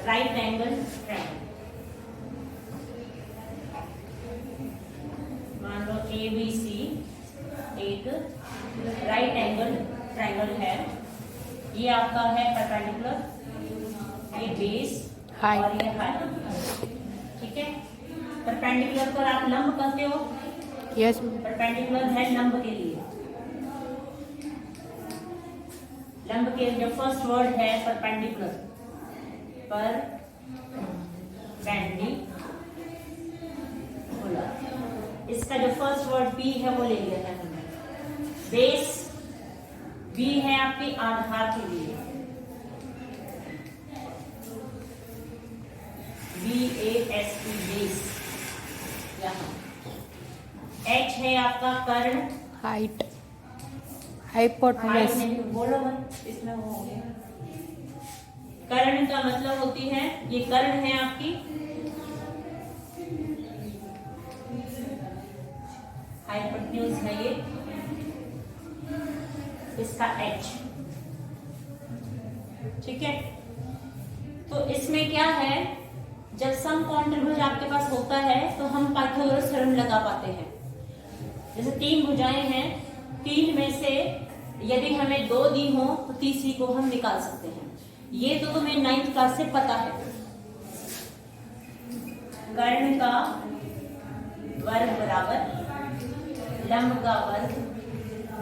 Right angle triangle. मान लो ABC एक right angle triangle है। ये आपका है परपेंडिकुलर, ये बेस और ये हाइट। ठीक है, परपेंडिकुलर पर आप लंब करते हो। यस। परपेंडिकुलर है लंब के लिए। लंब के जो फर्स्ट वर्ड है परपेंडिकुलर, पर पेंडिकुलर, इसका जो फर्स्ट वर्ड बी है वो ले लिया है हमने। बेस बी है आपके आधार के लिए, BASE बेस। यहाँ H है आपका कर्ण, हाइट, हाइट हाइपोटेनस। नहीं बोलो मत, इसमें वो हो गया। कर्ण का मतलब होती है, ये कर्ण है आपकी, हाइपोटेन्यूज है ये, इसका H। ठीक है, तो इसमें क्या है, जब समकोण त्रिभुज आपके पास होता है तो हम पाइथागोरस थ्योरम लगा पाते हैं। जैसे 3 भुजाएं हैं, 3 में से यदि हमें 2 दी हो तो तीसरी को हम निकाल सकते हैं। ये तो तुम्हें 9th क्लास से पता है। कर्ण का वर्ग बराबर लंब का वर्ग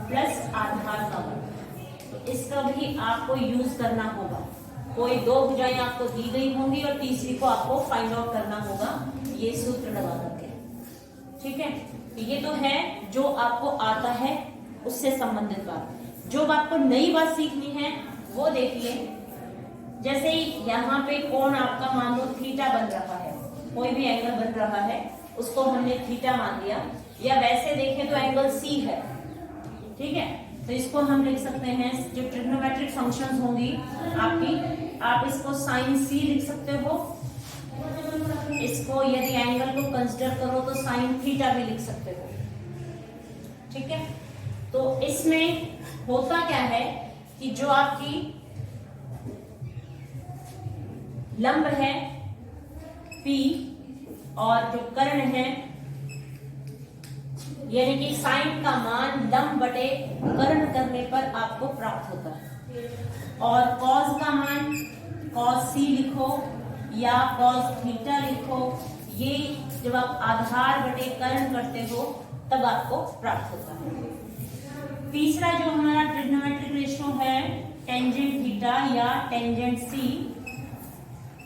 प्लस आधार का वर्ग। तो इसका भी आपको यूज करना होगा। कोई 2 भुजाएं आपको दी गई होंगी और तीसरी को आपको फाइंड आउट करना होगा, ये सूत्र लगा करके। ठीक है, ये तो है जो आपको आता है उससे संबंधित बात। जो आपको नई बात सीखनी है वो देखिए। जैसे यहाँ पे कोण आपका मान लो थीटा बन रहा है, कोई भी एंगल बन रहा है, उसको हमने थीटा मान लिया, या वैसे देखें तो एंगल सी है। ठीक है, तो इसको हम लिख सकते हैं, जो ट्रिग्नोमेट्रिक फंक्शंस होंगी आपकी, आप इसको साइन सी लिख सकते हो। इसको यदि एंगल को कंसीडर करो तो साइन थीटा भी लिख सकते हो। ठीक है, तो इसमें होता क्या है कि जो आपकी लंब है P और जो कर्ण है, यानी कि साइन का मान लंब बटे कर्ण करने पर आपको प्राप्त होता है। और कॉस का मान कॉस सी लिखो या कॉस थीटा लिखो, ये जब आप आधार बटे कर्ण करते हो तब आपको प्राप्त होता है। तीसरा जो हमारा ट्रिग्नोमेट्रिक रेशियो है, टेंजेंट थीटा या टेंजेंट सी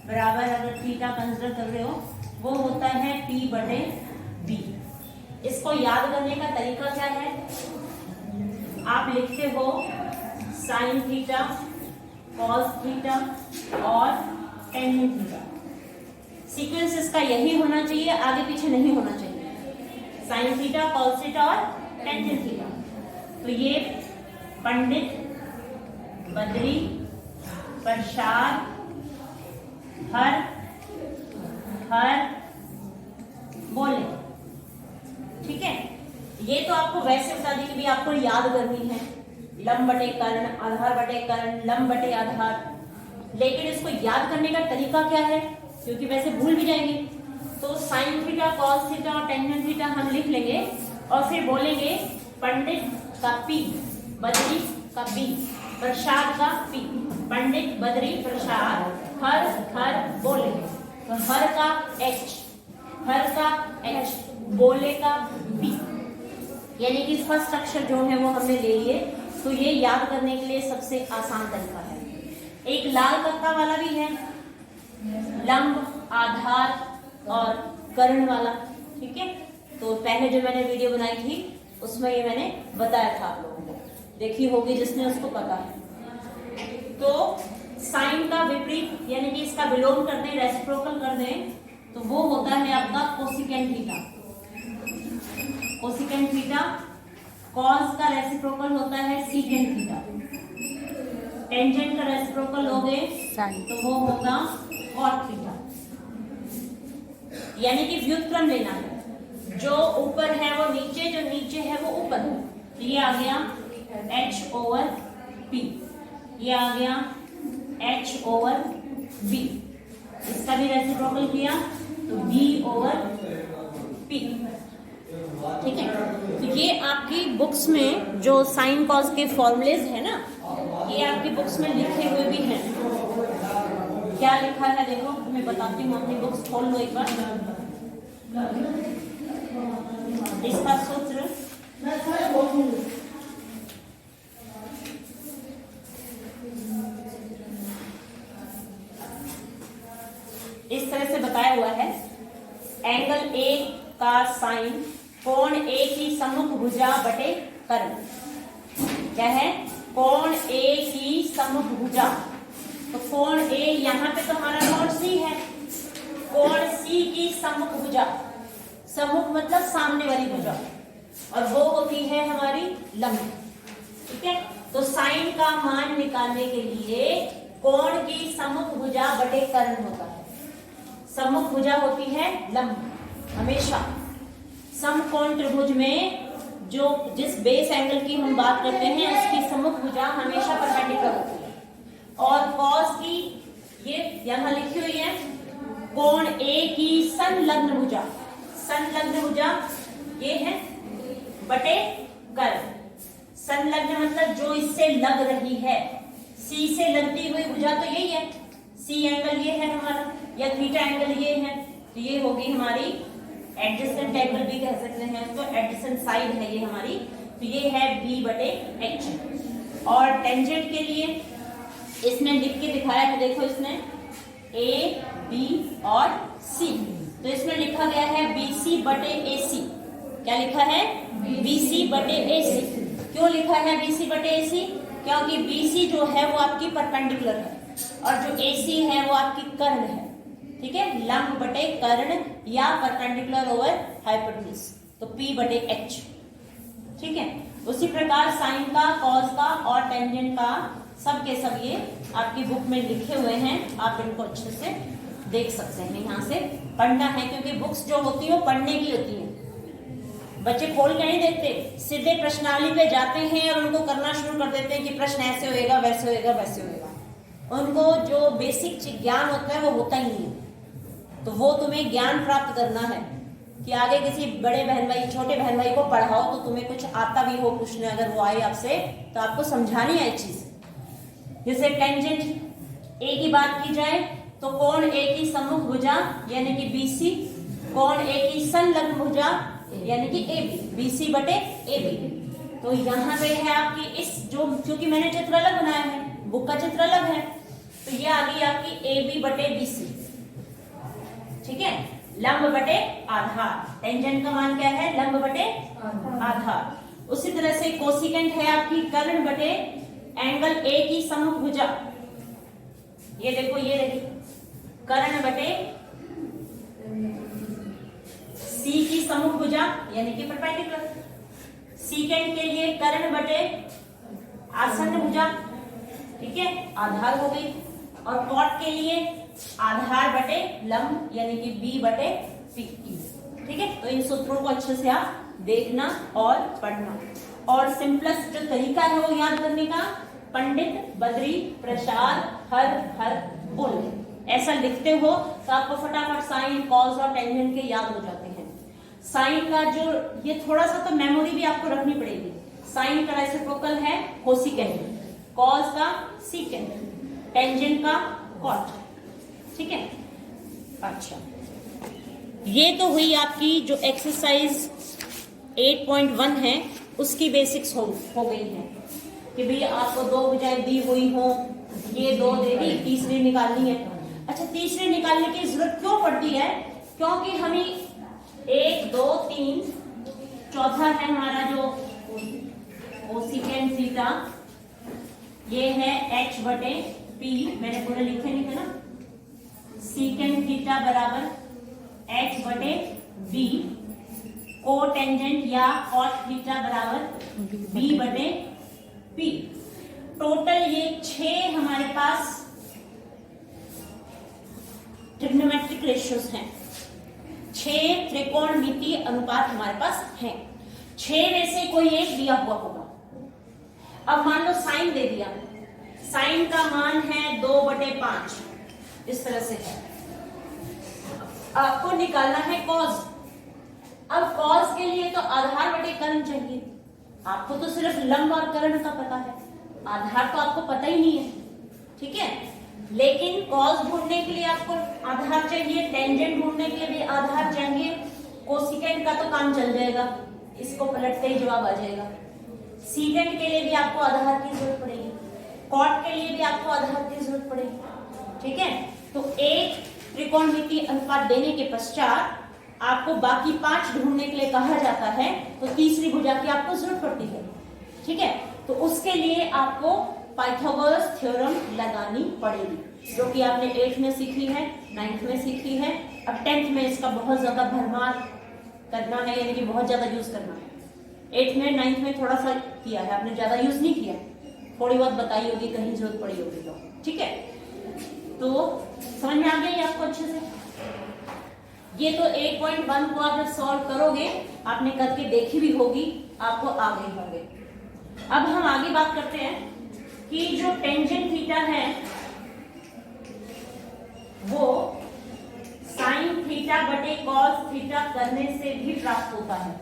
बराबर, अगर थीटा कंसीडर कर रहे हो, वो होता है P बटे B। इसको याद करने का तरीका क्या है, आप लिखते हो साइन थीटा, कॉस थीटा और टेंजेंट थीटा। सीक्वेंस इसका यही होना चाहिए, आगे पीछे नहीं होना चाहिए। साइन थीटा, कॉस थीटा और टेंजेंट थीटा। तो ये पंडित, बद्री, प्रसाद, हर, बोले। ठीक है, ये तो आपको वैसे बता दी कि भी आपको याद करनी है, लंब बटे कर्ण, आधार बटे कर्ण, लंब बटे आधार। लेकिन इसको याद करने का तरीका क्या है, क्योंकि वैसे भूल भी जाएंगे। तो साइन थीटा, कॉस थीटा और टेंजेंट थीटा हम लिख लेंगे और फिर बोलेंगे पंडित का P, बद्री का B, प्रसाद का P। पंडित, बद्री, प्रसाद, हर बोले। तो हर का H, बोले का B, यानी कि फर्स्ट अक्षर जो है वो हमने ले लिए। तो ये याद करने के लिए सबसे आसान तरीका है। एक लाल कत्ता वाला भी है, लंब, आधार और कर्ण वाला। ठीक है, तो पहले जो मैंने वीडियो बनाई थी उसमें ये मैंने बताया था, आप लोगों को देखी होगी जिसने, उसको पता है। तो साइन का विपरीत यानी कि इसका विलोम कर दें, रेसिप्रोकल कर दें, तो वो होता है आपका cosecant theta. Cosecant theta, cos का रेसिप्रोकल होता है सीकेंट थीटा। टेंजेंट का रेसिप्रोकल लोगे तो वो होगा कॉट थीटा। यानी कि व्युत्क्रम लेना है, जो ऊपर है वो नीचे, जो नीचे है वो ऊपर। तो ये आ गया H/P, ये आ गया H/B। इसका भी रेसिप्रोकल किया तो b ओवर p। ठीक है, तो ये आपकी बुक्स में जो साइन कॉस के फॉर्मूलेज है ना, ये आपकी बुक्स में लिखे हुए भी हैं। क्या लिखा है देखो, मैं बताती हूँ, अपनी बुक्स खोल लो एक बार। इसका सूत्र इस तरह से बताया हुआ है, एंगल ए का साइन कोण ए की सम्मुख भुजा बटे कर्ण। क्या है? कोण ए की सम्मुख भुजा। तो कोण ए, यहाँ पे तो हमारा कोण सी है, कोण सी की सम्मुख भुजा, सम्मुख मतलब सामने वाली भुजा, और वो होती है हमारी लंब। ठीक है, तो साइन का मान निकालने के लिए कोण की सम्मुख भुजा बटे कर्ण होता है। सम्मुख भुजा होती है लंब हमेशा। समकोण त्रिभुज में जो जिस बेस एंगल की हम बात करते हैं उसकी सम्मुख भुजा हमेशा परपेंडिकुलर होती है। और कॉस की ये यहां लिखी हुई है, कोण ए की संलग्न भुजा, संलग्न भुजा ये है बटे कर्ण। संलग्न मतलब जो इससे लग रही है, सी से लगती हुई भुजा तो यही है, सी एंगल ये है हमारा, या थीटा एंगल ये है, तो ये होगी हमारी एडजेसेंट एंगल भी कह सकते हैं इसको, एडजेसेंट साइड है ये हमारी, तो ये है b बटे h। और टेंजेंट के लिए इसमें लिख के दिखाया है, देखो इसने a b और c, तो इसमें लिखा गया है bc बटे ac। क्या लिखा है? bc बटे ac। क्यों लिखा है bc बटे ac? क्योंकि bc जो है वो आपकी परपेंडिकुलर है और जो ac है वो आपकी कर्ण है। ठीक है, लंब बटे कर्ण या परपेंडिकुलर ओवर हाइपोटेन्यूज, तो p बटे h। ठीक है, उसी प्रकार साइन का, कॉस का और टेंजेंट का सब के सब ये आपकी बुक में लिखे हुए हैं, आप इनको अच्छे से देख सकते हैं। यहाँ से पढ़ना है क्योंकि बुक्स जो होती है वो पढ़ने की होती है। बच्चे खोल के नहीं देखते, सीधे प्रश्नावली पे जाते हैं और उनको करना शुरू कर देते हैं कि प्रश्न ऐसे होएगा, वैसे होएगा, वैसे होएगा। उनको जो बेसिक ज्ञान होता है वो होता ही नहीं है। तो वो तुम्हें ज्ञान प्राप्त करना है कि आगे किसी बड़े बहन भाई, छोटे बहन भाई को पढ़ाओ तो तुम्हें कुछ आता भी हो पूछने, अगर वो आए आपसे तो आपको समझानी है चीज। जैसे टेंजेंट ए की बात की जाए तो कोण ए की सम्मुख भुजा यानी कि BC, कोण ए की संलग्न भुजा यानी कि AB, BC बटे AB। तो यहाँ पे है आपकी इस जो, क्योंकि मैंने चित्र अलग बनाया है, बुक का चित्र अलग है, तो ये आ गई आपकी AB बटे BC। ठीक है, लंब बटे आधार, टेंजेंट का मान क्या है? लंब बटे आधार। उसी तरह से कोसिकेंट है आपकी कर्ण बटे एंगल ए की सम्मुख भुजा। ये देखो, ये देखिए, कर्ण बटे सी की सम्मुख भुजा यानी कि परपेंडिकुलर। सीकेंट के लिए कर्ण बटे आसन्न भुजा, ठीक है, आधार हो गई। और कॉट के लिए आधार बटे लंब यानी कि b बटे p। ठीक है, तो इन सूत्रों को अच्छे से आप देखना और पढ़ना। और सिंपलेस्ट जो तरीका है वो याद करने का, पंडित बद्री प्रसाद हर हर बोले, ऐसा लिखते हो तो आपको फटाफट साइन, कॉस और टेंजेंट के याद हो जाते हैं। साइन का जो ये थोड़ा सा तो मेमोरी भी आपको रखनी पड़ेगी। साइन का रेसिप्रोकल है कोसिकेंट, कॉस का सीकेंट, टेंजेंट का कॉट। ठीक है, अच्छा, ये तो हुई आपकी जो एक्सरसाइज 8.1 है उसकी बेसिक्स हो गई है कि भाई आपको दो भुजाएं दी हुई हो, ये दो दे दी, तीसरी निकालनी है। अच्छा, तीसरी निकालने की जरूरत क्यों पड़ती है? क्योंकि हमें 1 2 3 चौथा है हमारा जो कोसिकेंट थीटा, ये है h बटे p, मैंने पूरा लिखे नहीं थे ना, सीकेंट थीटा बराबर h बटे b, कोटेंजेंट या कॉट थीटा बराबर b बटे p। टोटल ये 6 हमारे पास ट्रिग्नोमेट्रिक रेशियोज हैं, 6 त्रिकोणमितीय अनुपात हमारे पास हैं। 6 में से कोई एक दिया हुआ होगा। अब मान लो साइन दे दिया, साइन का मान है 2/5, इस तरह से है। आपको निकालना है कॉज। अब कॉज के लिए तो आधार बटे कर्ण चाहिए। आपको तो सिर्फ लंब और कर्ण का पता है, आधार तो आपको पता ही नहीं है, ठीक है। लेकिन कॉज ढूंढने के लिए आपको आधार चाहिए, टेंजेंट ढूंढने के लिए भी आधार चाहिए, कोसिकेंट का तो काम चल जाएगा, इसको पलटते ही जवाब आ जाएगा। सीकेंट के लिए भी आपको आधार की जरूरत पड़ेगी, कॉट के लिए भी आपको आधार की जरूरत पड़ेगी, ठीक है। तो एक त्रिकोणमितीय अनुपात देने के पश्चात आपको बाकी 5 ढूंढने के लिए कहा जाता है, तो तीसरी भुजा की आपको जरूरत पड़ती है, ठीक है। तो उसके लिए आपको पाइथागोरस थ्योरम लगानी पड़ेगी, जो कि आपने 8th में सीखी है, 9th में सीखी है। अब 10th में इसका बहुत ज्यादा भरमार करना है, यानी कि बहुत ज्यादा यूज करना है। 8th में 9th में थोड़ा सा किया है आपने, ज्यादा यूज नहीं किया, थोड़ी बहुत बताई होगी, कहीं जरूरत पड़ी होगी तो, ठीक है। तो समझ में आ गया आपको अच्छे से। ये तो 8.1 को आप जब सॉल्व करोगे, आपने करके देखी भी होगी, आपको आ गई होंगे। अब हम आगे बात करते हैं कि जो टेंजेंट थीटा है वो साइन थीटा बटे कॉस थीटा करने से भी प्राप्त होता है।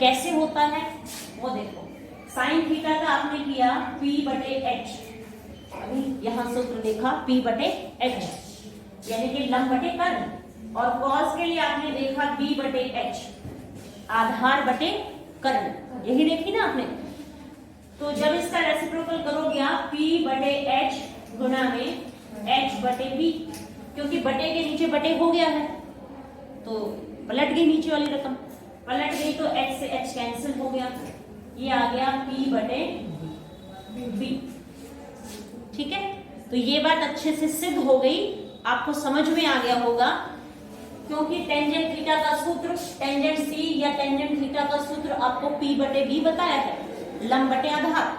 कैसे होता है वो देखो। साइन थीटा का आपने किया P बटे H, अभी यहां सूत्र देखा P बटे H, यानी कि लंब बटे कर्ण, और कॉस के लिए आपने देखा B बटे H, आधार बटे कर्ण, यही देखी ना आपने। तो जब इसका रेसिप्रोकल करोगे आप P बटे H गुना में H बटे B, क्योंकि बटे के नीचे बटे हो गया है तो पलट गई नीचे वाली रकम, पलट गई तो H से H कैंसिल हो गया, ये आ गया P बटे B, ठीक है। तो ये बात अच्छे से सिद्ध हो गई, आपको समझ में आ गया होगा, क्योंकि टेंजेंट थीटा का सूत्र, टेंजेंट C या टेंजेंट थीटा का सूत्र आपको P बटे B बताया है, लंब बटे आधार।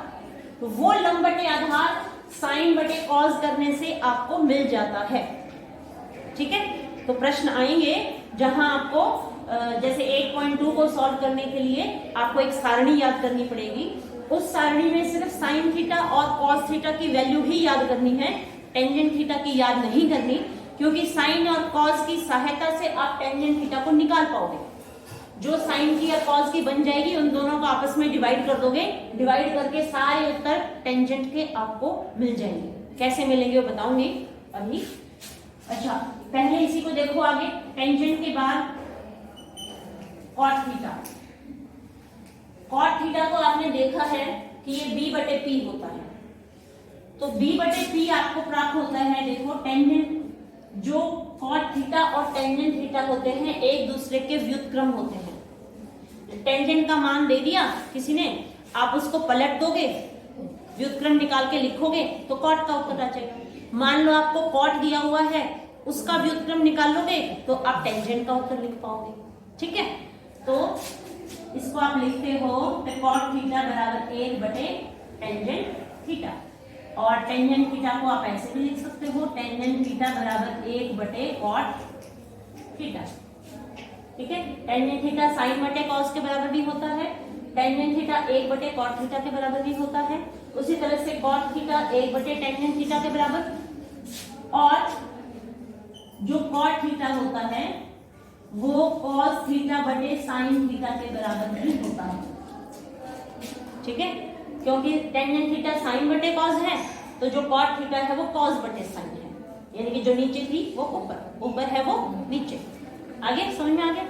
तो वो लंब बटे आधार साइन बटे कॉस करने से आपको मिल जाता है, ठीक है। तो प्रश्न आएंगे जहां आपको जैसे 8.2 को सॉल्व करने के लिए आपको एक सारणी याद करनी पड़ेगी, उस सारणी में सिर्फ साइन थीटा और कॉस थीटा की वैल्यू ही याद करनी है, टेंजेंट थीटा की याद नहीं करनी, क्योंकि साइन और कॉस की सहायता से आप टेंजेंट थीटा को निकाल पाओगे। जो साइन की या कॉस की बन जाएगी उन दोनों को आपस में डिवाइड कर दोगे, डिवाइड करके सारे उत्तर टेंजेंट के आपको मिल जाएंगे। कैसे मिलेंगे वो बताऊंगी अभी। अच्छा, पहले इसी को देखो आगे, टेंजेंट के बाद कॉट थीटा। कॉट थीटा को आपने देखा है कि ये B बटे P होता है, तो B बटे P आपको प्राप्त होता है, देखो टेंजेंट, जो कॉट थीटा और टेंजेंट थीटा होते हैं एक दूसरे के व्युत्क्रम होते हैं। टेंजेंट का मान दे दिया किसी ने, आप उसको पलट दोगे, व्युत्क्रम निकाल के लिखोगे तो कॉट का उत्तर आ जाएगा। मान लो आपको कॉट दिया हुआ है, उसका व्युत्क्रम निकाल लोगे तो आप टेंजेंट का उत्तर लिख पाओगे, ठीक है। तो इसको आप लिखते हो कॉट थीटा बराबर 1 बटे टेंजेंट थीटा, और टेंजेंट थीटा को आप ऐसे भी लिख सकते हो, टेंजेंट थीटा बराबर 1 बटे कॉट थीटा, ठीक है। टेंजेंट थीटा साइन बटे कॉस के बराबर भी होता है, टेंजेंट थीटा 1 बटे कॉट थीटा के बराबर भी होता है, उसी तरह से कॉट थीटा 1 बटे टेंजेंट थीटा के बराबर, और जो कॉट थीटा होता है वो कॉस थीटा बटे साइन थीटा के बराबर ही होता है, ठीक है। क्योंकि टेंजेंट थीटा साइन बटे कॉस है, तो जो कॉट थीटा है वो कॉस बटे साइन है, यानी कि जो नीचे थी वो ऊपर, ऊपर है वो नीचे। आगे समझ में आ गया।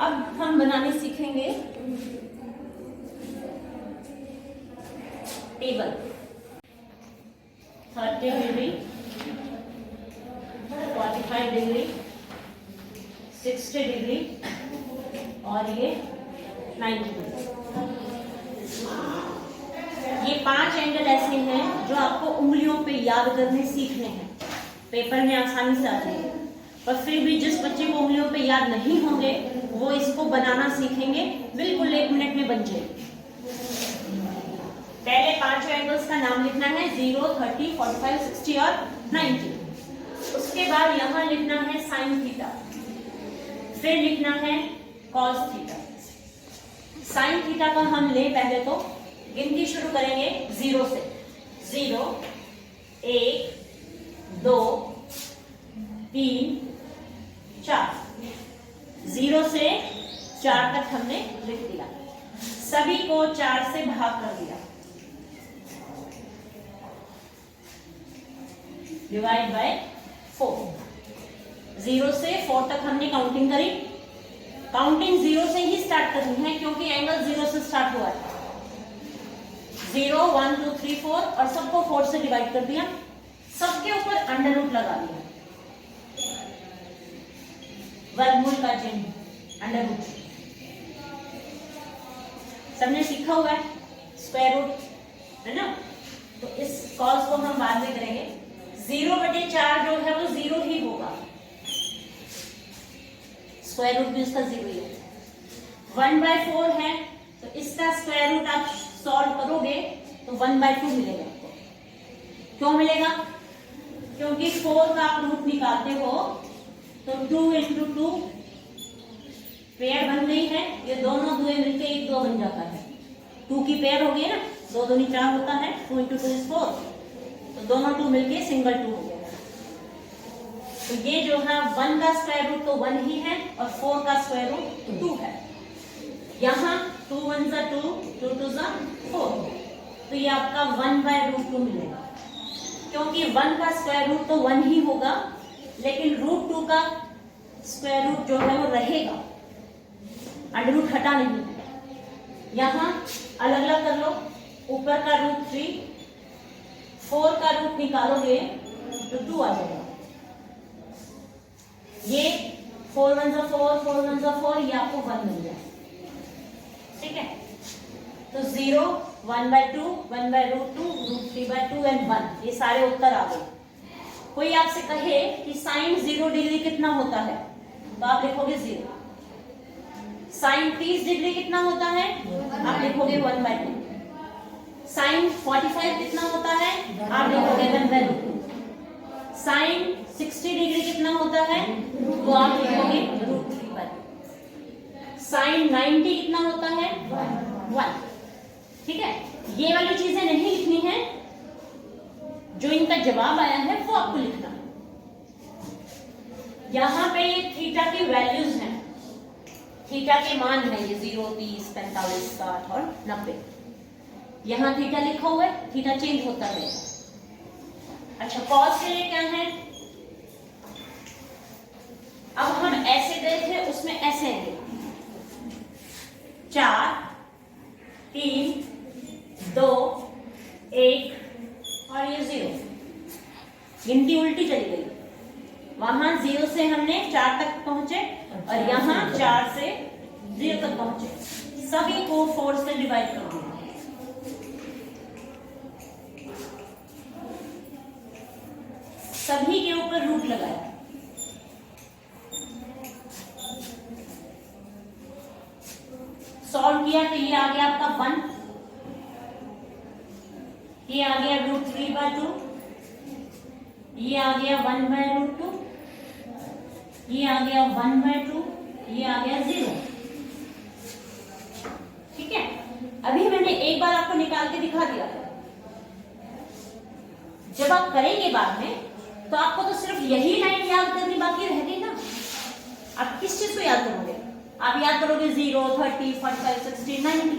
अब हम बनाने सीखेंगे टेबल। 30 डिग्री, 45 डिग्री, 60 डिग्री और ये 90 डिग्री। ये 5 एंगल ऐसे हैं जो आपको उंगलियों पे याद करने सीखने हैं, पेपर में आसानी से आ जाएंगे, पर फिर भी जिस बच्चे को उंगलियों पे याद नहीं होंगे वो इसको बनाना सीखेंगे, बिल्कुल 1 मिनट में बन जाएगी। पहले 5 एंगल्स का नाम लिखना है, 0, 30, 45, 60 और 90। उसके बाद यहां लिखना है साइन थीटा, फिर लिखना है कॉस थीटा। साइन थीटा का हम ले पहले तो गिनती शुरू करेंगे 0 से, 0, 1, 2 3 4, 0 से 4 तक हमने लिख दिया, सभी को 4 से भाग कर दिया, डिवाइड बाय 4। 0 से 4 तक हमने काउंटिंग करी, काउंटिंग 0 से ही स्टार्ट करनी है क्योंकि एंगल 0 से स्टार्ट हुआ है। 0 1 2 3 4 और सबको 4 से डिवाइड कर दिया, सबके ऊपर अंडर रूट लगा दिया, वर्गमूल का चिन्ह अंडर रूट सबने सीखा हुआ है, स्क्वायर रूट है ना। तो इस कॉस को हम बाद में करेंगे। 0/4 जो है वो 0 ही होगा, स्क्वायर रूट भी उसका 0 ही है। 1/4 है तो इसका स्क्वायर रूट आप सॉल्व करोगे तो 1/2 मिलेगा आपको। क्यों मिलेगा? क्योंकि 4 का आप रूट निकालते हो तो 2 × 2 पेयर बन गई है, ये दोनों दुए मिलके 1 2 बन जाता है, 2 की पेयर हो गई ना, 2 दूनी 4 होता है, 2 × 2 = 4, तो दोनों 2 मिलके सिंगल 2 हो गया। तो ये जो है 1 का स्क्वायर रूट तो 1 ही है और 4 का स्क्वायर रूट 2 है। यहाँ 2 1 = 2, 2 2 = 4, तो ये आपका 1/√2 मिलेगा। क्योंकि 1 का स्क्वायर रूट तो 1 ही होगा, लेकिन √2 का स्क्वायर रूट जो है वो रहेगा, अंडर रूट हटा नहीं। यहाँ अलग अलग कर लो, ऊपर का √3, 4 का रूट निकालोगे तो 2 आ जाएगा। ये 4 1 = 4, 4 1 = 4, ये आपको 1 मिल जाए, ठीक है। तो 0 1/2, 1/√2, √3/2 एंड 1, ये सारे उत्तर आ गए। कोई आपसे कहे कि sin 0 डिग्री कितना होता है तो आप लिखोगे 0। sin 30 डिग्री कितना होता है आप लिखोगे 1/2। sin 45 कितना होता है आप लिखोगे 1/√2। sin 60 डिग्री कितना होता है तो आप लिखोगे √3/2। sin 90 कितना होता है 1, ठीक है। ये वाली चीजें नहीं लिखनी है, जो इनका जवाब आया है वो आपको लिखना है। यहां पे ये थीटा की वैल्यूज हैं, थीटा के मान है, ये 0 30 45 60 और 90। यहां थीटा लिखा हुआ है, थीटा चेंज होता है। अच्छा, कॉस के लिए क्या है? अब हम ऐसे गए थे, उसमें ऐसे आएंगे 4 3 2 1 और ये 0, गिनती उल्टी चली गई। वहां 0 से हमने 4 तक पहुंचे और यहाँ 4 से 0 तक पहुंचे, सभी को 4 से डिवाइड कर दिया। सभी के ऊपर रूट लगाया, सॉल्व किया तो ये आ गया आपका 1, ये आ गया √3/2, ये आ गया 1/√2, ये आ गया 1/2, ये आ गया 0, ठीक है। अभी मैंने एक बार आपको निकाल के दिखा दिया था। जब आप करेंगे बाद में तो आपको तो सिर्फ यही लाइन याद करनी बाकी रह गई ना। आप किस चीज को याद करोगे? आप याद करोगे 0 30 45 60 90,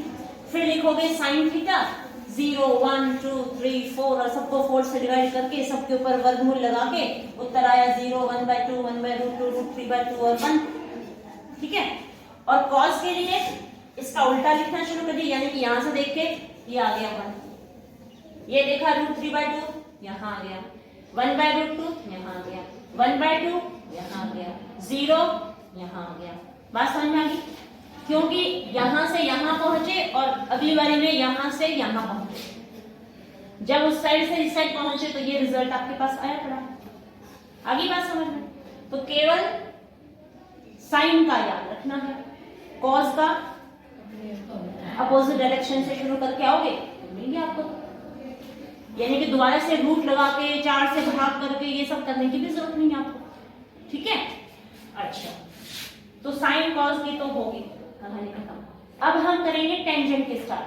फिर लिखोगे sin थीटा 0 1 2 3 4 और सबको 4 से डिवाइड करके सबके ऊपर वर्गमूल लगा के उत्तर आया 0 1/2 1/√2 √3/2 और 1, ठीक है। और cos के लिए इसका उल्टा लिखना शुरू कर दिया, यानी कि यहां से देख के ये आ गया 1, ये देखा √3/2 यहां आ गया, 1/√2 यहां आ गया, 1/2 यहां आ गया, 0 यहां आ गया। बात समझ में आ गई? क्योंकि यहां से यहां पहुंचे और अगली बारी में यहां से यहां पहुंचे, जब उस साइड से इस साइड पहुंचे तो ये रिजल्ट आपके पास आया पड़ा। आगे बात समझ में? तो केवल साइन का याद रखना है, कॉस का अपोजिट डायरेक्शन से शुरू करके आओगे तो मिलेंगे आपको, यानी कि दोबारा से रूट लगा के 4 से भाग करके ये सब करने की भी जरूरत नहीं है आपको, ठीक है। अच्छा, तो साइन कॉस की तो होगी कहानी खत्म। अब हम करेंगे टेंजेंट के साथ।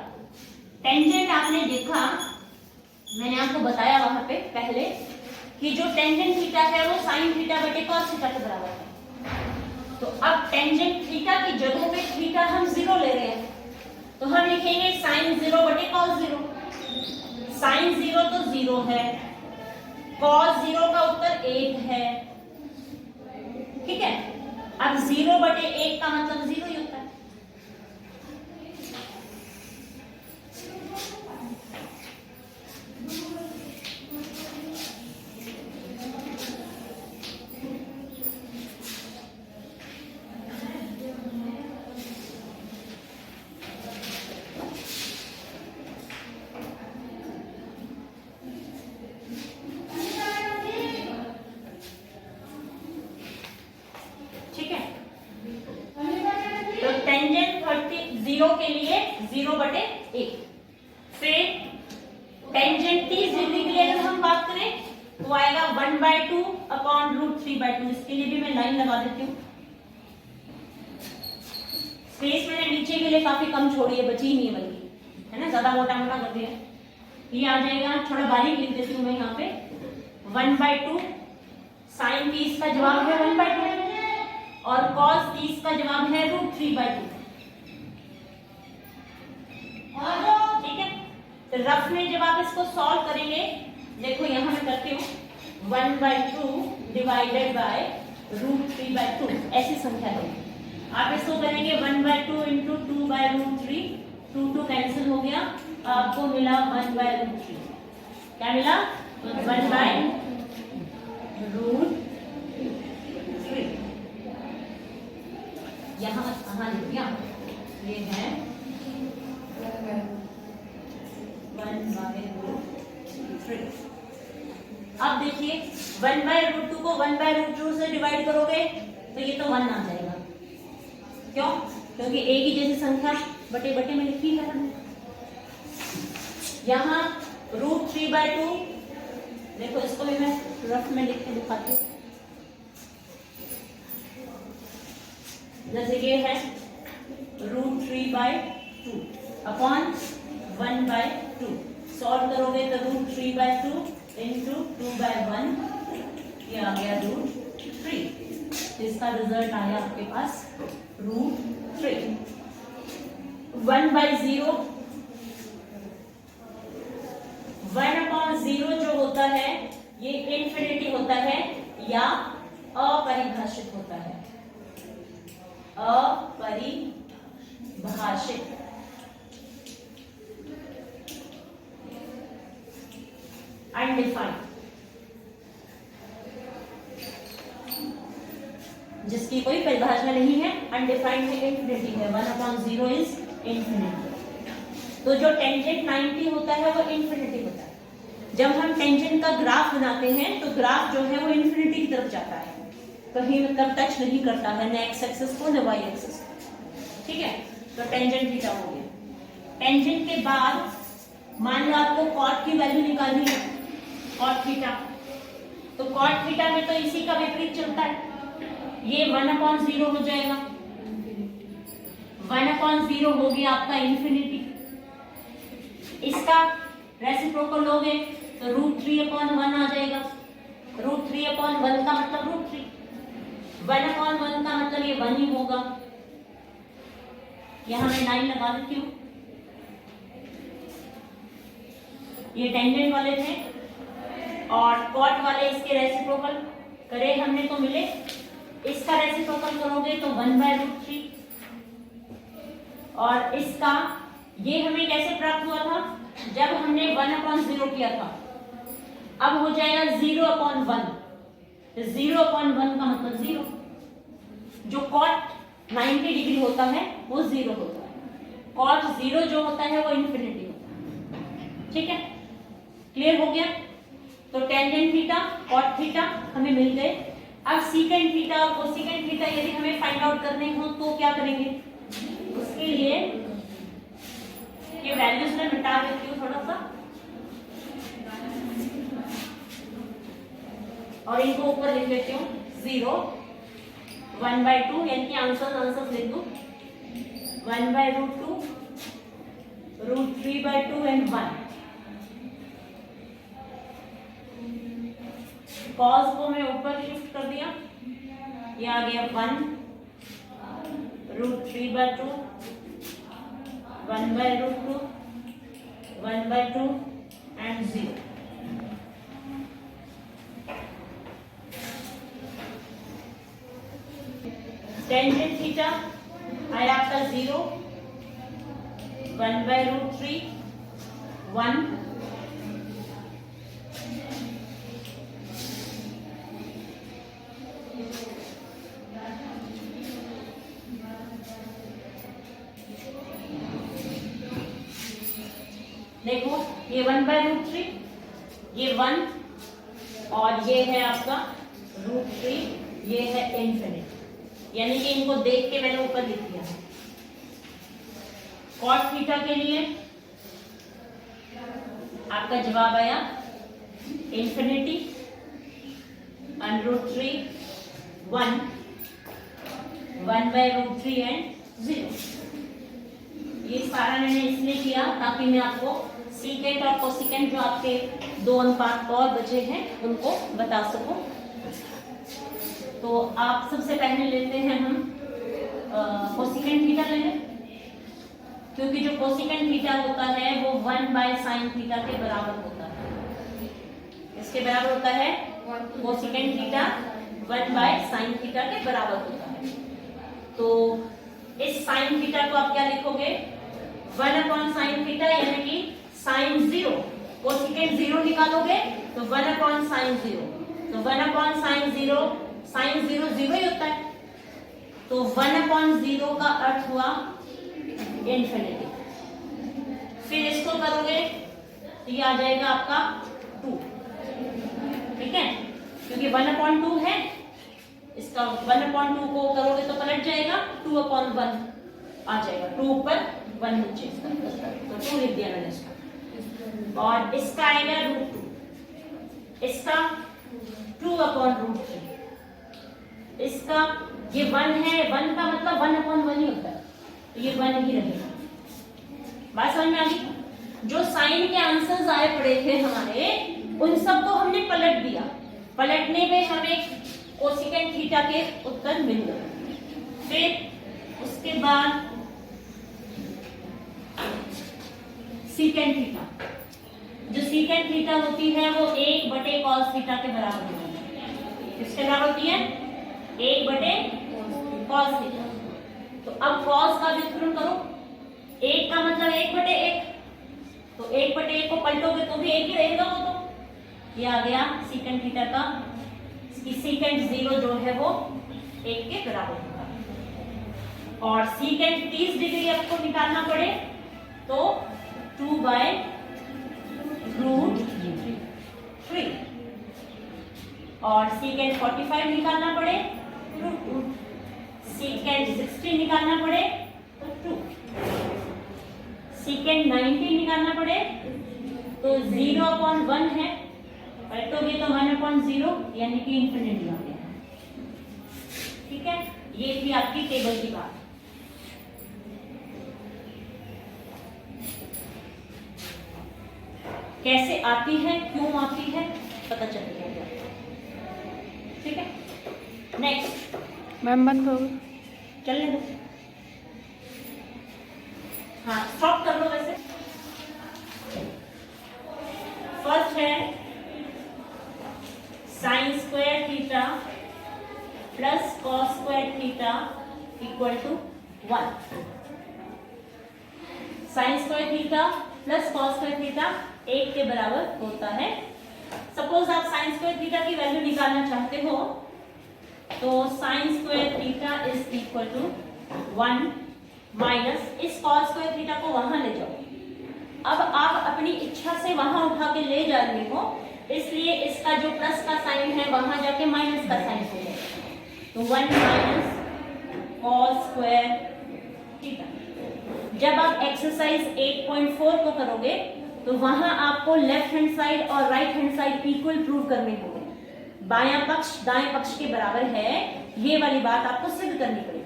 टेंजेंट आपने देखा, मैंने आपको बताया वहां पे पहले कि जो टेंजेंट थीटा है वो साइन थीटा बटे कॉस थीटा के बराबर है। तो अब टेंजेंट थीटा की जगह पे थीटा हम 0 ले रहे हैं, तो हम लिखेंगे साइन 0 बटे कॉस 0। साइन 0 तो 0 है, कॉस 0 का उत्तर 1 है। ठीक है, अब 0 बटे 1 का मतलब 0 ही होता है। के लिए 0 बटे 1। फिर टेंजेंट 30 डिग्री के लिए अगर हम बात करें तो आएगा 1/2 अपॉन √3/2। इसके लिए भी मैं लाइन लगा देती हूँ। स्पेस मैंने नीचे के लिए काफी कम छोड़ी है, बची ही नहीं है बल्कि, है ना, ज्यादा मोटा मोटा कर दिया। ये आ जाएगा, थोड़ा बारीक लिख देती हूँ मैं यहाँ पे, 1/2 साइन 30 का जवाब है 1/2 और कॉस 30 का जवाब है √3/2। ठीक है, तो रफ में जब आप इसको सॉल्व करेंगे, देखो यहां मैं करती हूँ 1/2 डिवाइडेड बाय √3/2 ऐसी संख्या है। आप इसको करेंगे 1/2 इंटू 2/√3, 2 कैंसिल हो गया, आपको मिला 1/√3। क्या मिला? 1/√3। यहाँ लिख दिया, ये है 1/√3। अब देखिए 1/√2 को 1/√2 से डिवाइड करोगे तो ये तो 1 आ जाएगा। क्यों? क्योंकि एक ही जैसी संख्या बटे बटे में लिखी है हमने। यहाँ √3/2, देखो इसको भी मैं रफ में लिख के दिखाती हूँ। जैसे ये है √3/2 अपॉन 1/2। सॉल्व करोगे तो √3/2 इंटू 2/1, ये आ गया √3। इसका रिजल्ट आया आपके पास √3। 1/0, 1/0 जो होता है ये इन्फिनिटी होता है या अपरिभाषित होता है। अपरिभाषित, अनडिफाइंड, जिसकी कोई परिभाषा नहीं है, अनडिफाइंड है, इन्फिनिटी है। 1/0 इज इन्फिनिटी। तो जो टेंजेंट 90 होता है वो इन्फिनिटी होता है। जब हम टेंजेंट का ग्राफ बनाते हैं तो ग्राफ जो है वो इन्फिनिटी की तरफ जाता है, कहीं मतलब टच नहीं करता है न एक्स एक्सिस को न वाई एक्सिस को। ठीक है, तो टेंजेंट थीटा हो गया। टेंजेंट के बाद मान लो आपको कॉट की वैल्यू निकालनी है, कॉट थीटा, तो कॉट थीटा में तो इसी का विपरीत चलता है, ये 1/0 हो जाएगा। 1/0 हो गया आपका इन्फिनिटी। इसका रेसिप्रोकल लोगे तो √3/1 आ जाएगा। √3/1 का मतलब √3, 1/1 का मतलब ये 1 ही होगा। यहां मैं लाइन लगा देती हूँ। ये टेंजेंट वाले थे और कॉट वाले इसके रेसिप्रोकल करे हमने तो मिले। इसका रेसिप्रोकल करोगे तो 1/√3 और इसका ये हमें कैसे प्राप्त हुआ था? जब हमने 1/0 किया था। अब हो जाएगा 0/1। 0/1 का मतलब 0। जो कॉट 90 डिग्री होता है वो 0 होता है। कॉट 0 जो होता है वो इन्फिनिटी होता है। ठीक है, क्लियर हो गया? तो टेंजेंट थीटा, कॉट थीटा हमें मिल गए। अब सीकेंट थीटा और कोसेकेंट थीटा यदि हमें फाइंड आउट करने हो तो क्या करेंगे? उसके लिए ये वैल्यूज में मिटा देती हूँ थोड़ा सा और इनको ऊपर लिख लेती हूँ 0, 1/2, यानी कि आंसर लिख दूं 1/√2, √3/2 एंड 1। कॉस को मैं ऊपर शिफ्ट कर दिया, ये आ गया 1 √3/2, 1/√2, 1/2 एंड 0। टेंजेंट थीटा आया आपका 0, 1/√3, 1, देखो ये 1/√3, ये 1 और ये है आपका √3, ये है इन्फिनिटी, यानी कि इनको देख के मैंने ऊपर लिख दिया है। कॉट थीटा के लिए आपका जवाब आया इन्फिनिटी, √3, 1, 1/√3 एंड 0। ये सारा मैंने इसलिए किया ताकि मैं आपको सीकेंट और कोसिकेंट जो आपके 2 अनुपात और बचे हैं उनको बता सकूं। तो आप सबसे पहले लेते हैं हम कोसिकेंट थीटा ले लें, क्योंकि जो कोसिकेंट थीटा होता है वो 1/sin थीटा के बराबर होता है। इसके बराबर होता है कोसिकेंट थीटा 1/sin थीटा के बराबर होता है। तो इस sin थीटा को आप क्या लिखोगे, 1/sin थीटा, यानी कि sin 0, कोसिकेंट 0 निकालोगे तो 1/sin 0, तो 1/sin 0, sin 0 0 ही होता है, तो 1/0 का अर्थ हुआ इन्फिनिटी। फिर इसको करोगे तो ये आ जाएगा आपका 2, ठीक है, क्योंकि 1/2 है, इसका 1/2 को करोगे तो पलट जाएगा, 2/1 आ जाएगा, 2 ऊपर 1 नीचे, तो 2 लिख दिया मैंने इसका। और इसका आएगा √2, इसका 2/√3, इसका ये 1 है, 1 का मतलब 1/1 ही होता है, तो ये 1 ही रहेगा। बात समझ में आ गई? जो साइन के आंसर्स आए पड़े थे हमारे, उन सबको हमने पलट दिया, पलटने में हमें कोसिकेंट थीटा के उत्तर मिल गए। फिर उसके बाद सीकेंट थीटा, जो सीकेंट थीटा होती है वो 1/cos थीटा के बराबर होती है। किसके बराबर होती है? 1/cos theta. तो अब cos का व्युत्क्रम करो, 1 का मतलब 1/1, तो 1/1 को पलटोगे तो भी 1 ही रहेगा वो, तो ये आ गया सीकेंट थीटा का, सीकेंट 0 जो है वो 1 के बराबर होगा। और सीकेंट 30 डिग्री आपको निकालना पड़े तो 2/√3, और सीकेंट 45 निकालना पड़े तो 2, सीकेंट 60 निकालना पड़े तो 2, सीकेंट 90 निकालना पड़े तो 0/1 है, पलटोगे तो 1/0, यानी कि इन्फिनिटी आ गया। ठीक है, ये थी आपकी टेबल की बात। कैसे आती है, क्यों आती है, पता चल जाएगा। ठीक है, नेक्स्ट मैम बंद हो चलने दो, हाँ स्टॉप कर लो। वैसे फर्स्ट है sin square theta plus cos square theta equal to 1। sin square theta plus cos square theta 1 के बराबर होता है। सपोज आप sin स्क्वायर थीटा की वैल्यू निकालना चाहते हो तो sin square theta is equal to 1 minus इस cos स्क्वायर थीटा को वहां ले जाओ। अब आप अपनी इच्छा से वहां उठा के ले जा रहे हो, इसलिए इसका जो प्लस का साइन है वहां जाके माइनस का साइन हो जाएगा, तो 1 माइनस cos स्क्वायर थीटा। जब आप एक्सरसाइज 8.4 को करोगे तो वहां आपको लेफ्ट हैंड साइड और right hand side equal prove करने होंगे। बायां पक्ष दाएं पक्ष के बराबर है, ये वाली बात आपको सिद्ध करनी पड़ेगी।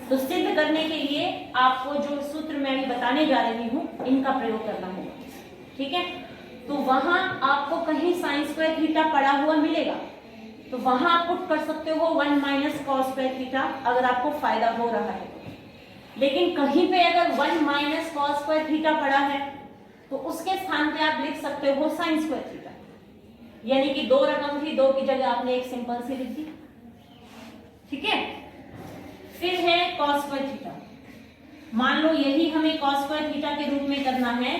तो सिद्ध करने के लिए आपको जो सूत्र मैं अभी बताने जा रही हूं इनका प्रयोग करना होगा। ठीक है, तो वहां आपको कहीं sin स्क्वायर थीटा पड़ा हुआ मिलेगा, तो वहां आप पुट कर सकते हो 1 माइनस कॉस स्क्वायर थीटा, अगर आपको फायदा हो रहा है। लेकिन कहीं पे अगर 1 माइनस कॉस स्क्वायर थीटा पड़ा है तो उसके स्थान पे आप लिख सकते हो साइन स्क्वायर थीटा, यानी कि दो रकम थी, दो की जगह आपने एक सिंपल सी लिख दी। ठीक है, फिर है कॉस स्क्वायर थीटा। मान लो यही हमें कॉस स्क्वायर थीटा के रूप में करना है,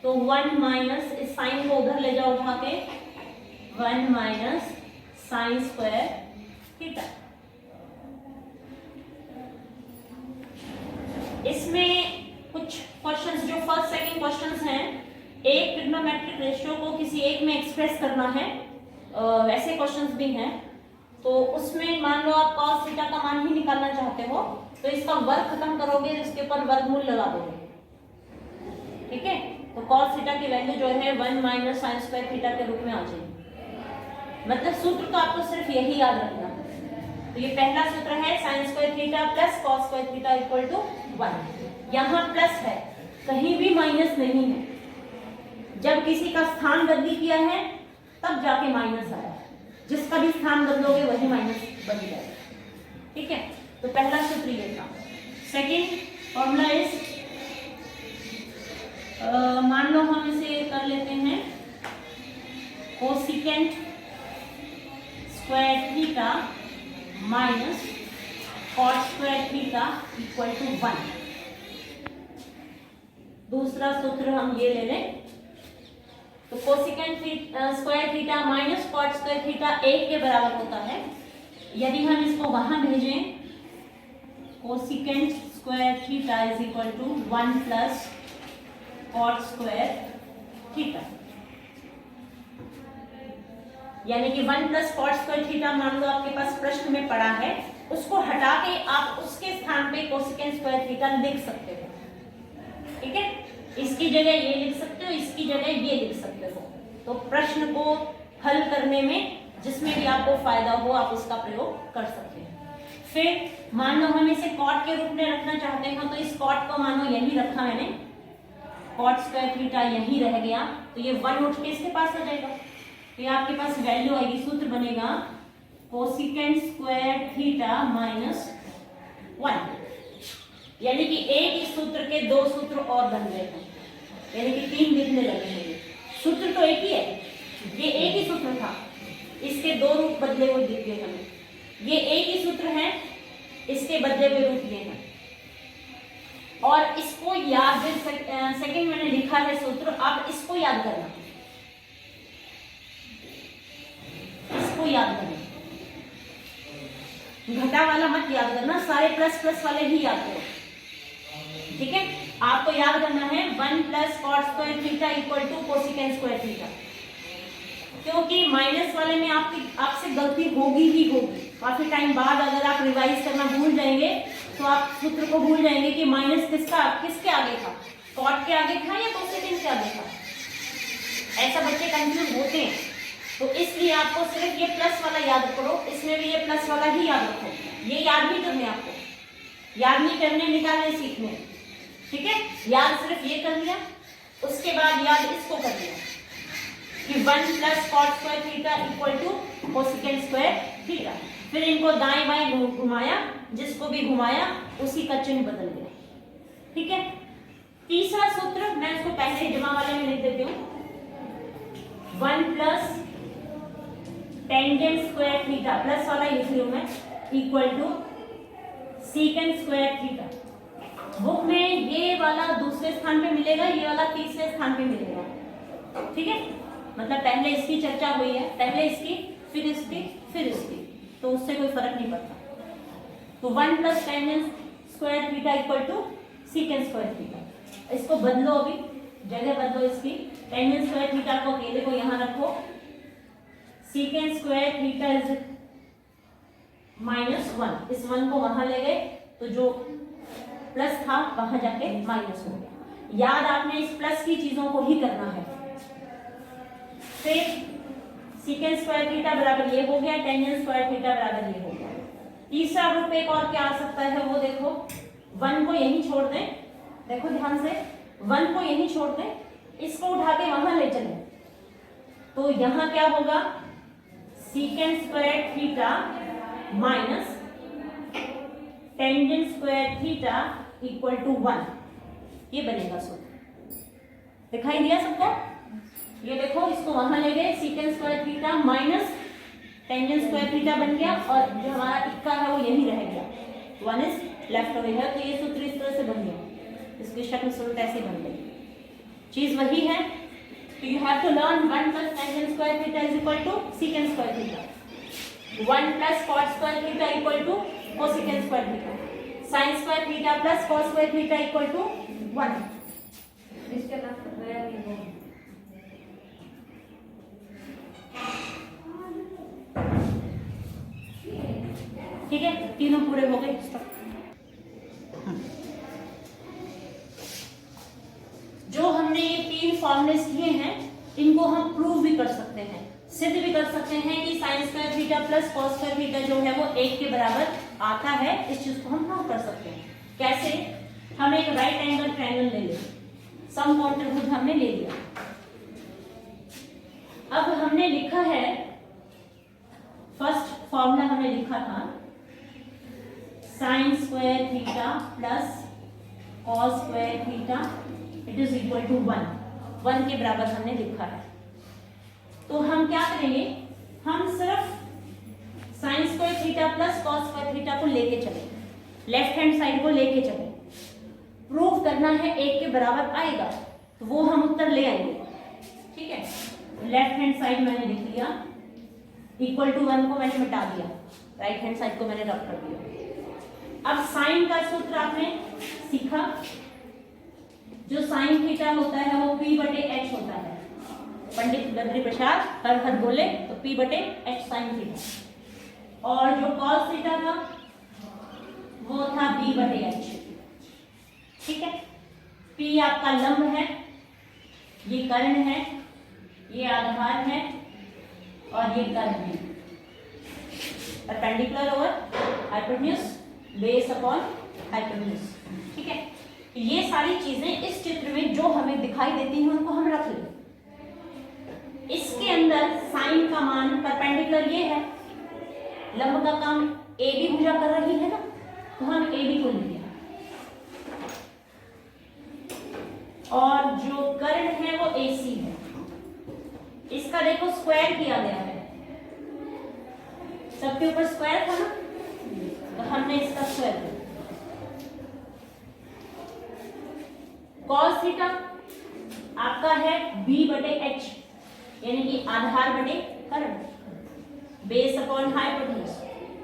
तो 1 माइनस, इस साइन को उधर ले जाओ उठा के, 1 माइनस साइन स्क्वायर थीटा। इसमें कुछ क्वेश्चंस जो फर्स्ट सेकंड क्वेश्चंस हैं, एक ट्रिग्नोमेट्रिक रेशियो को किसी एक में एक्सप्रेस करना है, वैसे क्वेश्चंस भी हैं। तो उसमें मान लो आप cos थीटा का मान ही निकालना चाहते हो, तो इसका वर्ग खत्म करोगे, इसके ऊपर वर्गमूल लगा दोगे। ठीक है, तो cos थीटा की वैल्यू जो है 1 माइनस साइन स्क्वायर थीटा के रूप में आ जाएगी। मतलब सूत्र तो आपको सिर्फ यही याद रखना है। तो ये पहला सूत्र है sine square theta plus cos square theta equal to 1। यहाँ प्लस है, कहीं भी माइनस नहीं है। जब किसी का स्थान बदली किया है तब जाके माइनस आया, जिसका भी स्थान बदलोगे वही माइनस बन जाएगा। ठीक है, तो पहला सूत्र ये था। सेकेंड फॉर्मूला इज, मान लो हम इसे कर लेते हैं cosecant square theta minus cot square theta equal to 1। दूसरा सूत्र हम ये ले लें, तो cosecant square theta minus cot square theta 1 के बराबर होता है। यदि हम इसको वहां भेजें, cosecant square theta is equal to 1 plus cot square theta, यानी कि 1 प्लस कॉट स्क्वायर थीटा मान लो आपके पास प्रश्न में पड़ा है, उसको हटा के आप उसके स्थान पे कोसिकेंट स्क्वायर थीटा लिख सकते हो। ठीक है, इसकी जगह ये लिख सकते हो, इसकी जगह ये लिख सकते हो। तो प्रश्न को हल करने में जिसमें भी आपको फायदा हो आप उसका प्रयोग कर सकते हैं। फिर मान लो हम इसे कॉट के रूप में रखना चाहते हैं, तो इस कॉट को मानो यही रखा मैंने, कॉट स्क्वायर थीटा यही रह गया, तो ये 1 उठ के इसके पास आ जाएगा। तो ये आपके पास वैल्यू आएगी, सूत्र बनेगा कोसिकेंट स्क्वायर थीटा माइनस 1, यानी कि एक ही सूत्र के दो सूत्र और बन गए हैं, यानी कि 3 दिखने लगे हैं। सूत्र तो एक ही है, ये एक ही सूत्र था, इसके 2 रूप बदले हुए दिख गए हमें। ये एक ही सूत्र है, इसके बदले हुए रूप ये हैं। और इसको याद, सेकंड मैंने लिखा है सूत्र, आप इसको याद करना, इसको याद करना, घटा वाला मत याद करना, सारे प्लस प्लस वाले ही याद करो। ठीक है, आपको याद करना है 1 plus cot square theta equal to cosecant square theta, क्योंकि माइनस वाले में आपसे गलती होगी ही होगी। काफी टाइम बाद अगर आप रिवाइज करना भूल जाएंगे तो आप सूत्र को भूल जाएंगे कि माइनस किसके आगे था, कॉट के आगे था या कोसिकेंट के आगे था। ऐसा बच्चे कंफ्यूज होते हैं, तो इसलिए आपको सिर्फ ये प्लस वाला याद करो, इसमें भी ये प्लस वाला ही याद रखो। ये याद नहीं करने, आपको याद नहीं करने, निकालने सीखने। ठीक है, याद सिर्फ ये कर लिया, उसके बाद याद इसको कर लिया कि 1 plus cot square theta equal to cosecant square theta. फिर इनको दाएं बाएं घुमाया, जिसको भी घुमाया उसी का चिन्ह बदल गया। ठीक है, तीसरा सूत्र मैं इसको पहले जमा वाले में लिख देती हूँ, 1 plus tangent square theta, plus वाला लिख रही हूं मैं, equal to secant square theta. Book में ये वाला दूसरे स्थान पे मिलेगा, ये वाला तीसरे स्थान पे मिलेगा। ठीक है, मतलब पहले इसकी चर्चा हुई है, पहले इसकी, फिर इसकी, फिर इसकी, तो उससे कोई फर्क नहीं पड़ता। तो 1 plus tangent square theta equal to secant square theta. इसको बदलो, अभी जगह बदलो इसकी, टेंजेंट स्क्वायर थीटा को अकेले को यहां रखो, secant square theta is minus 1, इस 1 को वहां ले गए तो जो प्लस था वहां जाके माइनस हो गया। याद आपने इस प्लस की चीजों को ही करना है। फिर सीकेंट स्क्वायर थीटा बराबर ये हो गया, टेंजेंट स्क्वायर थीटा बराबर ये हो गया। तीसरा रूप एक और क्या आ सकता है वो देखो, 1 को यहीं छोड़ दें, देखो ध्यान से, 1 को यहीं छोड़ दें, इसको उठा के वहां ले चलें, तो यहां क्या होगा, secant square theta minus tangent square theta equal to 1, ये बनेगा सूत्र। दिखाई दिया सबको? ये देखो, इसको वहां ले गए, secant square theta minus tangent square theta बन गया, और जो हमारा इक्का है वो यही रह गया, 1 इज लेफ्ट ओवर है। तो ये सूत्र इस तरह से बन गया, इसकी शक्ल सूरत ऐसे बन गई। चीज वही है, तो you have to learn 1 plus tangent square theta is equal to secant square theta, 1 plus cot square theta equal to cosecant square theta, sine square theta plus cos square theta equal to 1। इसके अलावा ठीक है, तीनों पूरे हो गए। जो हमने ये 3 फॉर्मूलेस किए हैं, इनको हम प्रूव भी कर सकते हैं, सिद्ध भी कर सकते हैं कि sine square theta plus cos square theta जो है वो 1 के बराबर आता है। इस चीज को हम प्रूव कर सकते हैं। कैसे? हम एक राइट एंगल ट्रायंगल ले लें, समकोण त्रिभुज हमने ले लिया। अब हमने लिखा है, फर्स्ट फॉर्मूला हमने लिखा था sine square theta plus cos square theta it is equal to 1 के बराबर हमने लिखा है। तो हम क्या करेंगे, हम सिर्फ sign square theta plus cos square theta को लेके चले, लेफ्ट हैंड साइड को लेके चले। प्रूव करना है 1 के बराबर आएगा, तो वो हम उत्तर ले आएंगे। ठीक है, लेफ्ट हैंड साइड मैंने लिख लिया, इक्वल टू 1 को मैंने मिटा दिया, राइट हैंड साइड को मैंने रख कर दिया। अब साइन का सूत्र आपने सीखा, जो साइन थीटा होता है वो P बटे H होता है। पंडित बद्री प्रसाद हर हर बोले तो P बटे H साइन थीटा, और जो कॉस थीटा था वो था B बटे H। ठीक है, P आपका लंब है, ये कर्ण है, ये आधार है, और ये कर्व है, perpendicular over hypotenuse, base upon hypotenuse. ठीक है, ये सारी चीजें इस चित्र में जो हमें दिखाई देती हैं उनको हम रख लें। इसके अंदर साइन का मान परपेंडिकुलर ये है, लंब का काम ए बी भुजा कर रही है ना, तो हम ए बी को लिख लिया, और जो कर्ण है वो ए सी है। इसका देखो स्क्वायर किया गया है, सबके ऊपर स्क्वायर था ना, तो हमने इसका स्क्वायर किया। कॉस थीटा आपका है B बटे H, यानी कि आधार बटे कर्ण, बेस अपॉन हाइपोटेन्यूज।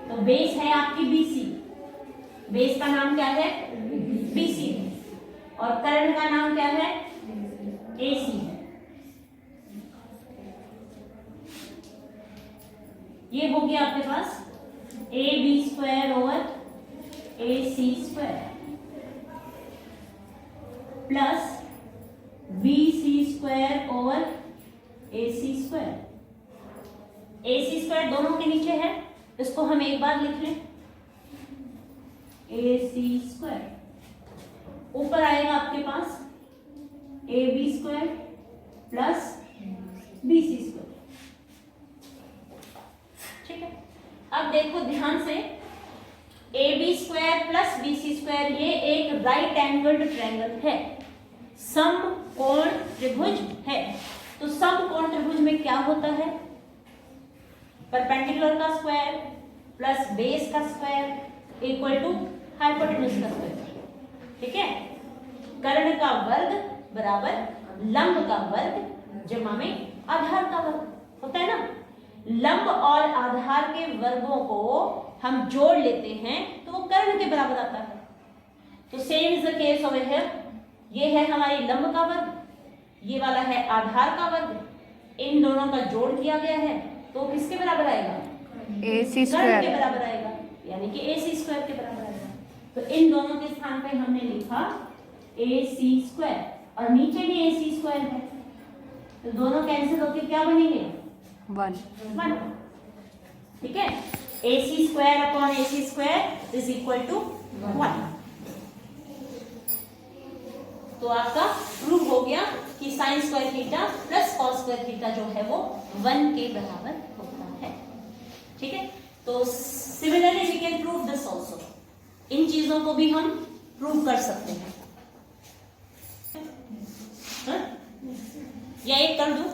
तो बेस है आपकी BC, बेस का नाम क्या है BC, और कर्ण का नाम क्या है AC है। ये हो गया आपके पास AB square over AC square plus BC square over AC square. AC square दोनों के नीचे है, इसको हम एक बार लिख लें, AC स्क्वायर। ऊपर आएगा आपके पास AB square plus BC square. ठीक है, अब देखो ध्यान से, AB square plus BC square ये एक राइट एंगल्ड ट्रायंगल है, समकोण त्रिभुज है। तो समकोण त्रिभुज में क्या होता है, परपेंडिकुलर का स्क्वायर प्लस बेस का स्क्वायर इक्वल टू हाइपोटेन्यूज का स्क्वायर। ठीक है, कर्ण का वर्ग बराबर लंब का वर्ग जमा में आधार का वर्ग होता है ना। लंब और आधार के वर्गों को हम जोड़ लेते हैं तो वो कर्ण के बराबर आता है। तो same is the case over here, ये है हमारी लंब का वर्ग, ये वाला है आधार का वर्ग, इन दोनों का जोड़ किया गया है तो किसके बराबर आएगा, AC कर्ण के बराबर आएगा, यानी कि AC स्क्वायर के बराबर आएगा। तो इन दोनों के स्थान पे हमने लिखा AC स्क्वायर, और नीचे भी AC स्क्वायर है, तो दोनों कैंसिल होकर क्या बनेंगे 1। ठीक है, AC square upon AC square is equal to 1। तो आपका प्रूव हो गया कि sine square theta plus cos square theta जो है वो 1 के बराबर होता है। ठीक है, तो similarly we can prove this also, इन चीजों को भी हम प्रूव कर सकते हैं। हाँ? या एक कर दूं,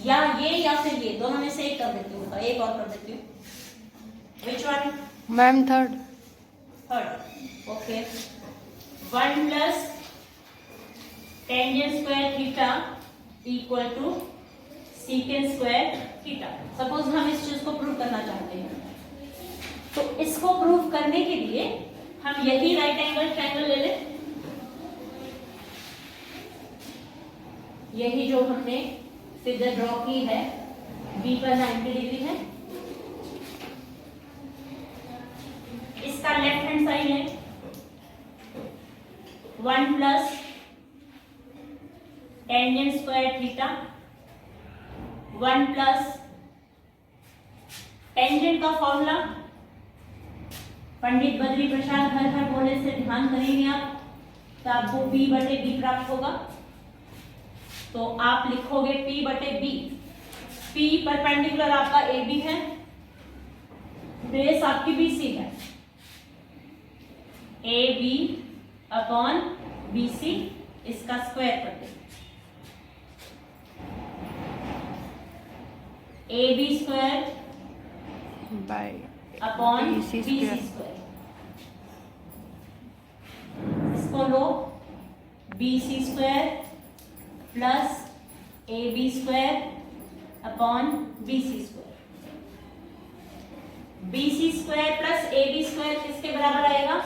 या फिर ये दोनों में से एक कर देती हूँ, एक और कर देती हूँ। Which one? Ma'am third. Okay, 1 plus tangent square theta equal to secant square theta. Suppose हम इस चीज को प्रूव करना चाहते हैं, तो इसको प्रूव करने के लिए हम यही राइट एंगल ट्रायंगल ले लें, यही जो हमने फिगर ड्रॉ की है, बी पर 90 डिग्री है, इसका लेफ्ट हैंड साइड है 1 plus tangent square theta, 1 plus tangent का फॉर्मूला पंडित बद्री प्रसाद हर हर बोले से ध्यान करेंगे आप, तो आपको P बटे B प्राप्त होगा। तो आप लिखोगे P बटे B, P परपेंडिकुलर आपका AB है, बेस आपकी BC है, AB अपॉन BC, इसका स्क्वायर कर दे, AB square by upon BC BC square. Square, इसको लो BC square plus AB square upon BC square, BC square plus AB square किसके बराबर आएगा?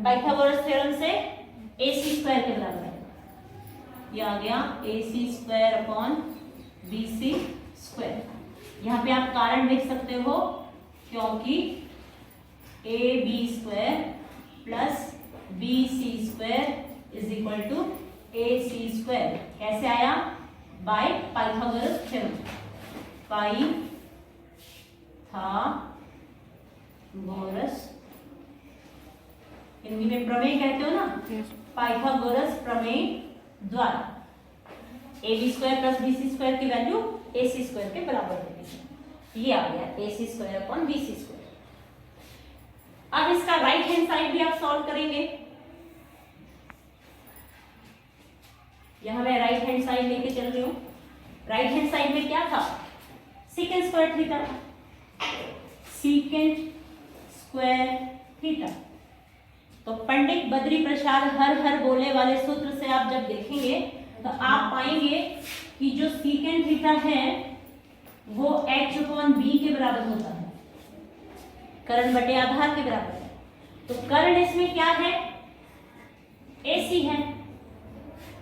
पाइथागोरस थ्योरम से AC स्क्वायर के बराबर आएगा। ये आ गया AC square upon BC square. यहाँ पे आप कारण देख सकते हो, क्योंकि AB square plus BC square is equal to AC square. कैसे आया? By Pythagoras theorem, Pythagoras, Hindi में प्रमेय कहते हो ना, पाइथागोरस प्रमेय द्वारा AB square plus BC square की वैल्यू AC स्क्वायर के बराबर होगी। ये आ गया AC square upon BC square. अब इसका राइट हैंड साइड भी आप सॉल्व करेंगे। यहां मैं राइट हैंड साइड लेके चल रही हूं। राइट हैंड साइड में क्या था? Secant square theta, secant square theta. तो पंडित बद्री प्रसाद हर हर बोले वाले सूत्र से आप जब देखेंगे तो आप पाएंगे कि जो सीकेंट थीटा है वो h अपॉन b के बराबर होता है, कर्ण बटे आधार के बराबर है। तो कर्ण इसमें क्या है? AC है।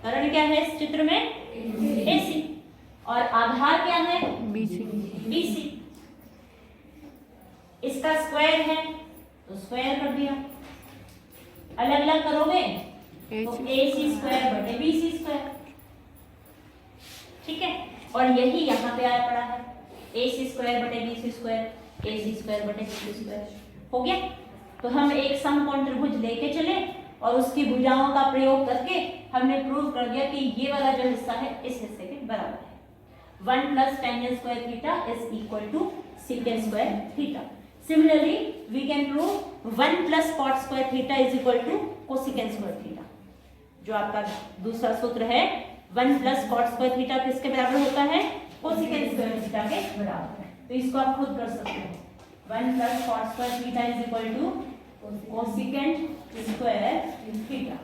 कर्ण क्या है इस चित्र में? AC। और आधार क्या है? BC। इसका स्क्वायर है तो स्क्वायर कर दिया, अलग अलग करोगे तो AC स्क्वायर बटे BC स्क्वायर, ठीक है। और यही यहाँ पे आया पड़ा है, AC स्क्वायर बटे BC स्क्वायर, AC स्क्वायर बटे BC स्क्वायर हो गया। तो हम एक समकोण त्रिभुज लेके चले और उसकी भुजाओं का प्रयोग करके हमने प्रूव कर दिया कि ये वाला जो हिस्सा है इस हिस्से के बराबर है। 1 plus tangent square theta is equal to secant square theta. Similarly, we can prove 1 plus cot square theta is equal to cosecant square theta। जो आपका दूसरा सूत्र है 1 plus cot square theta किसके बराबर होता है? cosecant square theta के बराबर है। तो इसको आप खुद कर सकते हो। 1 plus cot square theta is equal to cosecant square theta।